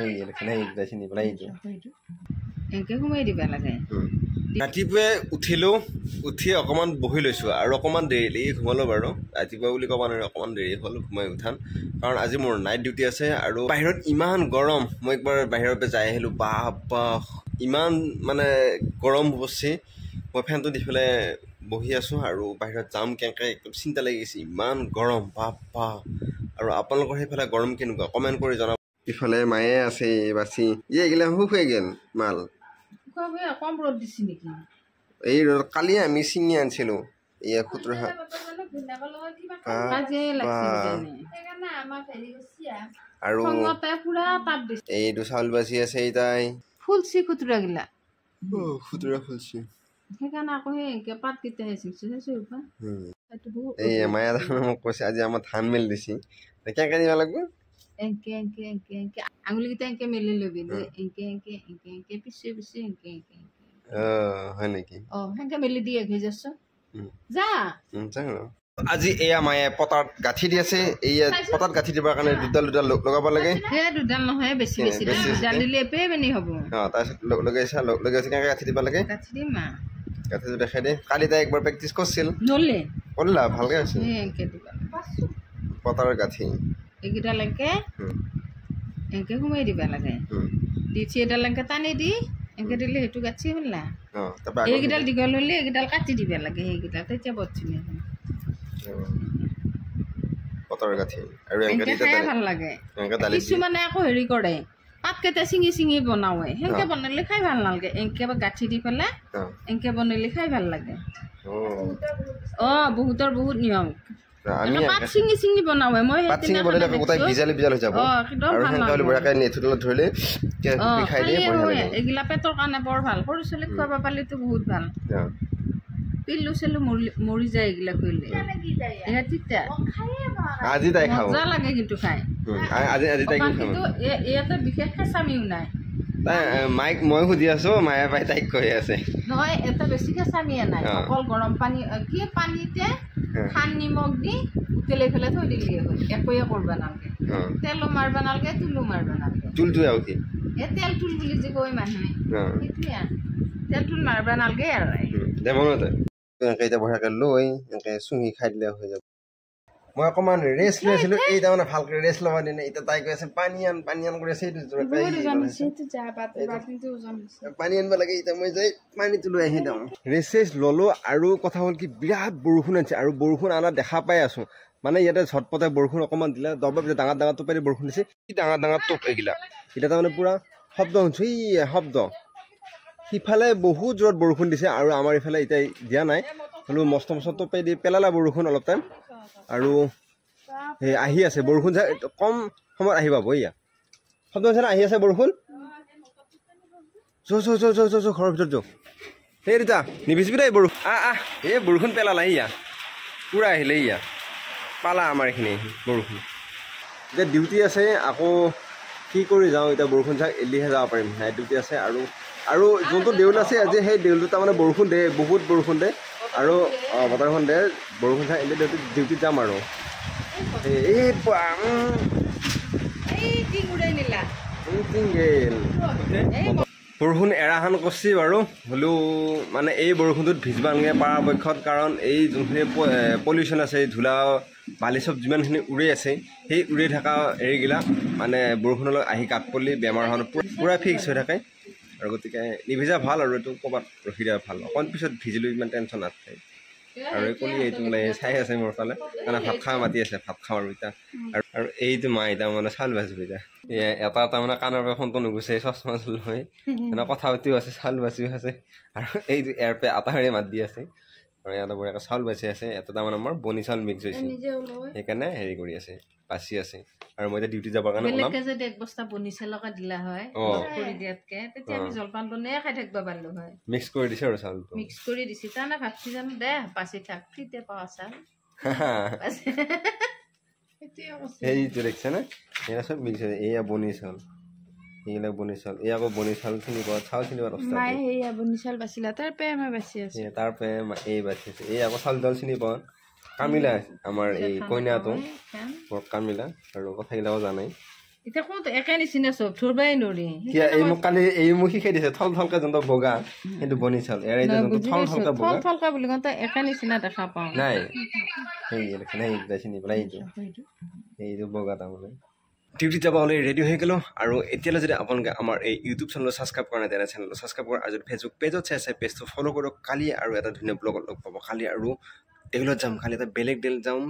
এই এখানে এইটা চিনি পেলাই এইটো একে ঘুমাই দিবা লাগে ৰাতিপুৱাই উঠিলোঁ উঠি অকণমান বহি লৈছোঁ আৰু অকণমান দেৰি ঘুমালোঁ বাৰু ৰাতিপুৱা বুলি ক'ব নোৱাৰি অকণমান দেৰি হ'ল ঘুমাই উঠান কাৰণ আজি মোৰ নাইট ডিউটি আছে আৰু বাহিৰত ইমান গৰম মই একবাৰ বাহিৰৰ পৰা যাই আহিলোঁ বাহ ইমান মানে গৰম বস্তু মই ফেনটো দি পেলাই বহি আছোঁ আৰু বাহিৰত যাম কেনেকৈ একদম চিন্তা লাগি গৈছে ইমান গৰম বাহ আৰু আপোনালোকৰ সেইফালে গৰম কেনেকুৱা কমেণ্ট কৰি জনাব ইফালে মায়ে আছে বাচি এইগিলা হৈ গ'ল মাল কম ৰ'দ দিছি নেকি এই ৰ'দ কালি আমি চিঙি আনিছিলোঁ এয়া খুতুৰা আৰু এইটো চাউল বাচি আছে তাই ফুলছি খুতুৰা গিলা খুতুৰা ফুলছি সেইকাৰণে আকৌ সেই পাত কেইটাহে চিঙছি এই মায়ে মোক কৈছে আজি আমাৰ ধান মেল দিছি কেনেকৈ দিব লাগিব এংকে আঙুলিকেইটা এংকে মেলি ল'বি এংকে পিছে এংকে হয় নেকি সেনেকে মেলি দিয়ে ঘেই যাছ যা আজি এয়া মায়ে পতাত গাঁঠি দি আছে এয়া পতাত গাঁঠি দিবৰ কাৰণে দুডাল লগাব লাগে দুডাল নহয় বেছি দুডাল দিলে এপে বেনি হ'ব তাৰপিছত লগাইছে কেনেকৈ গাঁঠি দিব লাগে গাঁঠি দিম গাঁঠিটো দেখাই দে কালি তাই একবাৰ প্ৰেক্টিচ কৰিছিল কৰিলা ভালকৈ হৈছে পতাৰ গাঁঠি এইকেইডাল এংকে সোমাই দিবা লাগে দিছি এডাল এংকে টানি দি এংকে দিলে সেইটো গাঁঠি হ'ল না এইকেইডাল দীঘল হ'লে এইকেইডাল কাটি দিব লাগে সেইকেইডাল তেতিয়া বৰ ধুনীয়া পতাৰ গাঁঠি আৰু খাই ভাল লাগে কিছুমানে আকৌ হেৰি কৰে পাতকেইটা চিঙি বনাওৱে সেনেকে বনালে খাই ভাল নালাগে এংকে গাঁঠি দি পেলাই এংকে বনালে খাই ভাল লাগে বহুতৰ বহুত নিয়ম পাত চিঙি বনাওৱে মই এইগিলা পেটৰ কাৰণে বৰ ভাল সৰু ছোৱালীক খুৱাব পাৰিলেতো বহুত ভাল পিল্লু চেলু মৰি যায় এইগিলা কৰিলে মজা লাগে কিন্তু খাই কিন্তু ইয়াতে বিশেষ কেঁচামিও নাই মাইক মই সুধি আছো মায়ে পাই তাইক কৈ আছে নহয় এটা বেছি কেঁচামিয়া নাই অকল গৰম পানী কি পানীতে খান নিমখ দি উতলাই পেলাই থৈ দিলে হ'ল একোৱে কৰবা নালাগে তেলো মাৰবা নালাগে তুলো মাৰবা নালাগে তুলটো আৰু কি তেল তুল বুলি যে কয় মানুহে সেইটোৱে তেল তুল মাৰবা নালাগে আৰু দে মনত এনেকৈ এতিয়া বঢ়িয়াকৈ লৈ এনেকৈ চুঙি খাই দিলে হৈ যাব মই অকণমান ৰেষ্ট লৈ আছিলোঁ এই তাৰমানে ভালকৈ ৰেষ্ট ল'ব দিনে এতিয়া তাই কৈ আছে পানী আন কৰি আছে পানী আনিব লাগে এতিয়া মই যাই পানীটো লৈ আহি দিওঁ ৰেষ্ট ল'লোঁ আৰু কথা হ'ল কি বিৰাট বৰষুণ আনিছে আৰু বৰষুণ অনা দেখা পাই আছোঁ মানে ইয়াতে ঝটপটে বৰষুণ অকণমান দিলে দবা ডাঙৰ টোপেৰে বৰষুণ দিছে কি ডাঙৰ টোপ এইগিলা এতিয়া তাৰমানে পূৰা শব্দ শুনিছোঁ এই শব্দ সিফালে বহুত জোৰত বৰষুণ দিছে আৰু আমাৰ ইফালে এতিয়া দিয়া নাই হ'লেও মস্ত টোপে দি পেলালা বৰষুণ অলপ টাইম আৰু সেই আহি আছে বৰষুণ কম সময়ত আহি পাব এয়া শব্দ হৈছে আহি আছে বৰষুণ ঘৰৰ ভিতৰত যাওঁ সেই ৰীতা নিবিচিবি দেই বৰষুণ এই বৰষুণ পেলালা ইয়া পূৰা আহিলে ইয়া পালা আমাৰ এইখিনি বৰষুণ এতিয়া ডিউটি আছে আকৌ কি কৰি যাওঁ এতিয়া বৰষুণ চাই এলিহে যাব পাৰিম নাইট ডিউটি আছে আৰু যোনটো দেউল আছে আজি সেই দেউলটো তাৰমানে বৰষুণ দে বহুত বৰষুণ দে আৰু বতৰখন দে বৰষুণ চাই এলি ডিউটিত যাম আৰু বৰষুণ এৰাহান কৰিছে বাৰু হ'লেও মানে এই বৰষুণটোত ভিজিব নালাগে পৰাপক্ষত কাৰণ এই যোনখিনি পলিউশ্যন আছে ধূলা বালি চব যিমানখিনি উৰি আছে সেই উৰি থকা হেৰিগিলা মানে বৰষুণলৈ আহি কাট পৰি বেমাৰ হোৱাটো পূৰা ফিক্স হৈ থাকে আৰু গতিকে নিভিজা ভাল আৰু এইটো ক'ৰবাত ৰখি দিয়া ভাল অকণ পিছত ভিজিলেও ইমান টেনশ্যন নাথাকে আৰু এই কলি এইটো মানে চাই আছে মোৰ ফালে মানে ভাত খাব মাতি আছে ভাত খাওঁ আৰু এতিয়া আৰু এইটো মা এতিয়া মানে চাউল বাচিব এতিয়া এটা মানে কাণৰ পৰা ফোনটো নুগুছে চশমা লৈ মানে কথা পাতিও আছে চাউল বাচিও আছে আৰু এইটো ইয়াৰ পৰা আটাহাৰি মাত দি আছে আৰু ইয়াতে বঢ়িয়াকৈ চাউল বাচি আছে এটা তাৰমানে আমাৰ বনি চাউল মিক্স হৈছে সেইকাৰণে হেৰি কৰি আছে বাচি আছে আৰু মই এতিয়া ডিউটি যাবৰ কাৰণে যদি এক বস্তা বনি চাউলকে দিলা হয় কৰি দিয়াতকে তেতিয়া আমি জলপানটো নে খাই থাকিব পাৰিলো হয় মিক্স কৰি দিছে আৰু চাউলটো মিক্স কৰি দিছে তাৰমানে ভাবছি জানো দে বাচি থাক ফ্ৰীতে পাৱা চাউল এইটো দেখিছে নে এয়া চব মিক্স হৈছে এয়া বনি চাউল এইবিলাক বনি চাউল এই আকৌ বনি চাউল চিনি পোৱা চাউল চিনি পোৱা নাই সেয়া বনি চাউল বাচিলা তাৰ পৰা আমাৰ বাচি আছে তাৰ পৰা এই বাচি আছে এই আকৌ চাউল দাউল চিনি পোৱা কামিলা আমাৰ এই কইনাটো বৰ কামিলা আৰু কথাগিলাকো জানাই এতিয়া ক'ত একে নিচিনা চব ধৰবাই নৰি এই মোক কালি এই মোক শিকাই দিছে থল থলকে যোনটো বগা সেইটো বনি চাউল এৰাই যোনটো থল থলকে বগা থল থলকা বুলি কওঁতে একে নিচিনা দেখা পাওঁ নাই এই দেখোন এই চিনি পেলাই এইটো বগা তাৰমানে ডিউটিত যাব হ'লে ৰেডি হৈ গ'লোঁ আৰু এতিয়ালৈ যদি আপোনালোকে আমাৰ এই ইউটিউব চেনেলটো ছাবস্ক্ৰাইব কৰা নাই তেনে চেনেলটো ছাবস্ক্ৰাইব কৰক আৰু যদি ফেচবুক পেজত চাই আছে পেজটো ফ'ল' কৰক কালি আৰু এটা ধুনীয়া ব্লগত লগ পাব কালি আৰু ডেইলত যাম কালি এটা বেলেগ ডেইল যাম